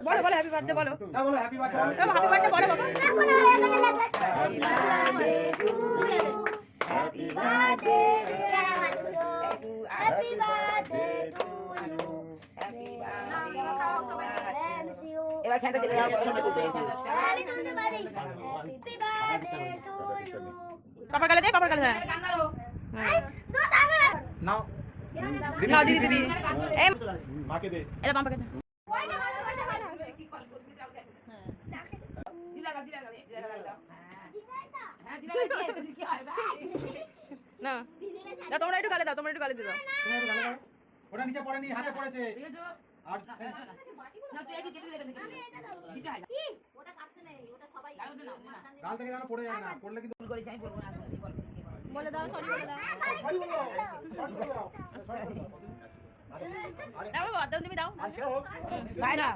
বলো বলো happy birthday বলো। হ্যাঁ বলো হ্যাপি বার্থডে। হ্যাপি বার্থডে বলো বাবা। Happy birthday to happy birthday to you happy birthday এবার ফ্যানটা চেপে দাও ফ্যানটা তুলতে আমি তুলতে পারি হ্যাপি বার্থডে টু ইউ পাপার গালে দে পাপার গালে হ্যাঁ তো তাহলে নাও নাও দিদি দিদি এই মাকে দে। এটা পাপাকে দে। না না তোমরা একটু গালে দাও তোমরা একটু গালে দিয়ে দাও। ওটা নিচে পড়েনি হাতে পড়েছে। আর ওটা কাটতে নেই ওটা সবাই গাল থেকে যেন পড়ে যায় না, পড়লে কিন্তু বলে দাও সরি বলে দাও। না বাবা দাও তুমি দাও। ভাই না